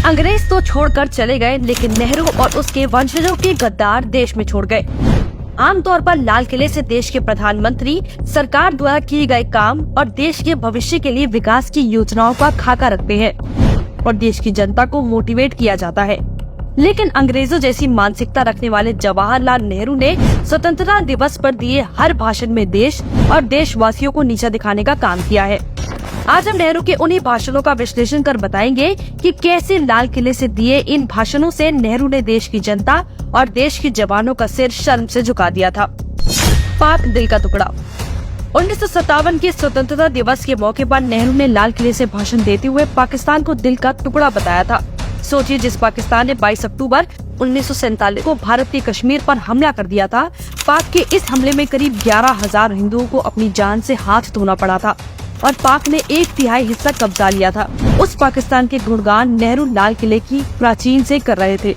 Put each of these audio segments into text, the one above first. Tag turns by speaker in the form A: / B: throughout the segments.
A: अंग्रेज तो छोड़कर चले गए, लेकिन नेहरू और उसके वंशजों के गद्दार देश में छोड़ गए। आमतौर पर लाल किले से देश के प्रधानमंत्री सरकार द्वारा किए गए काम और देश के भविष्य के लिए विकास की योजनाओं का खाका रखते हैं और देश की जनता को मोटिवेट किया जाता है। लेकिन अंग्रेजों जैसी मानसिकता रखने वाले जवाहरलाल नेहरू ने स्वतंत्रता दिवस पर दिए हर भाषण में देश और देशवासियों को नीचा दिखाने का काम किया है। आज हम नेहरू के उन्हीं भाषणों का विश्लेषण कर बताएंगे कि कैसे लाल किले से दिए इन भाषणों से नेहरू ने देश की जनता और देश के जवानों का सिर शर्म से झुका दिया था। पाक दिल का टुकड़ा। 1957 के स्वतंत्रता दिवस के मौके पर नेहरू ने लाल किले से भाषण देते हुए पाकिस्तान को दिल का टुकड़ा बताया था। सोचिए, जिस पाकिस्तान ने 22 अक्टूबर 1947 को भारत के कश्मीर पर हमला कर दिया था, पाक के इस हमले में करीब 11,000 हिंदुओं को अपनी जान से हाथ धोना पड़ा था और पाक ने 1/3 हिस्सा कब्जा लिया था। उस पाकिस्तान के गुणगान नेहरू लाल किले की प्राचीन से कर रहे थे।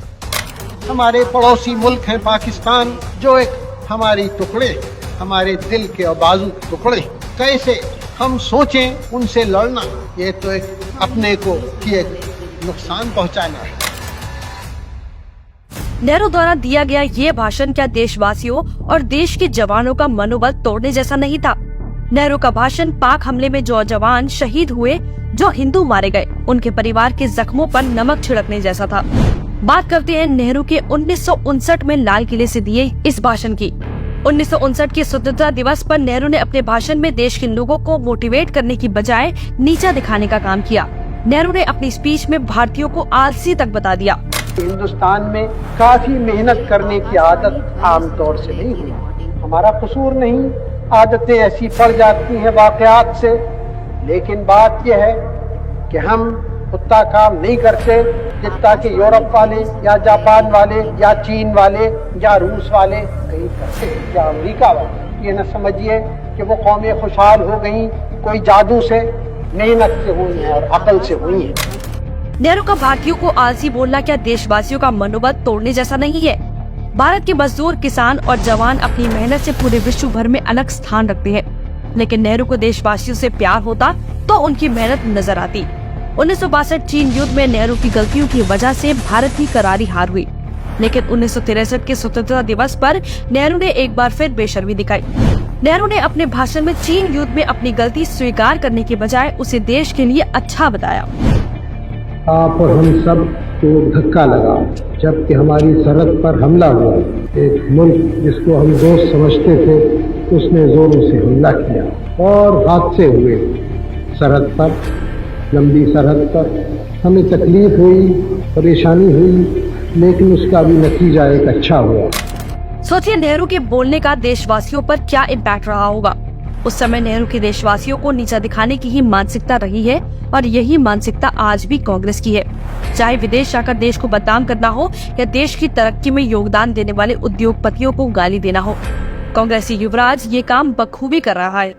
B: हमारे पड़ोसी मुल्क है पाकिस्तान, जो एक हमारी टुकड़े, हमारे दिल के और बाजू के टुकड़े, कैसे हम सोचें उनसे लड़ना, ये तो एक अपने को ही एक नुकसान पहुंचाना है।
A: नेहरू द्वारा दिया गया ये भाषण क्या देशवासियों और देश के जवानों का मनोबल तोड़ने जैसा नहीं था? नेहरू का भाषण पाक हमले में जो जवान शहीद हुए, जो हिंदू मारे गए, उनके परिवार के जख्मों पर नमक छिड़कने जैसा था। बात करते हैं नेहरू के 1959 में लाल किले से दिए इस भाषण की। 1959 के स्वतंत्रता दिवस पर नेहरू ने अपने भाषण में देश के लोगों को मोटिवेट करने की बजाय नीचा दिखाने का काम किया। नेहरू ने अपनी स्पीच में भारतीयों को आलसी तक बता दिया।
B: हिंदुस्तान में काफी मेहनत करने की आदत आमतौर से नहीं हुई। हमारा कसूर नहीं, आदतें ऐसी पड़ जाती हैं वाकयात से। लेकिन बात यह है कि हम उतना काम नहीं करते जितना कि यूरोप वाले या जापान वाले या चीन वाले या रूस वाले कहीं करते या अमेरिका वाले। ये न समझिए कि वो कौमें खुशहाल हो गई कोई जादू से, मेहनत से हुई है और अकल से हुई है।
A: नेहरू का भारतीयों को आलसी बोलना क्या देशवासियों का मनोबल तोड़ने जैसा नहीं है? भारत के मजदूर, किसान और जवान अपनी मेहनत से पूरे विश्व भर में अलग स्थान रखते हैं, लेकिन नेहरू को देशवासियों से प्यार होता तो उनकी मेहनत नजर आती। 1962 चीन युद्ध में नेहरू की गलतियों की वजह से भारत की करारी हार हुई, लेकिन 1963 के स्वतंत्रता दिवस पर नेहरू ने एक बार फिर बेशर्मी दिखाई। नेहरू ने अपने भाषण में चीन युद्ध में अपनी गलती स्वीकार करने के बजाय उसे देश के लिए अच्छा बताया।
B: आप और हम सब को धक्का लगा जबकि हमारी सरहद पर हमला हुआ। एक मुल्क जिसको हम दोस्त समझते थे, उसने जोरों से हमला किया और हादसे हुए सरहद पर, लंबी सरहद पर। हमें तकलीफ हुई, परेशानी हुई, लेकिन उसका भी नतीजा एक अच्छा हुआ।
A: सोचिए, नेहरू के बोलने का देशवासियों पर क्या इम्पैक्ट रहा होगा। उस समय नेहरू के देशवासियों को नीचा दिखाने की ही मानसिकता रही है और यही मानसिकता आज भी कांग्रेस की है। चाहे विदेश जाकर देश को बदनाम करना हो या देश की तरक्की में योगदान देने वाले उद्योगपतियों को गाली देना हो, कांग्रेसी युवराज ये काम बखूबी कर रहा है।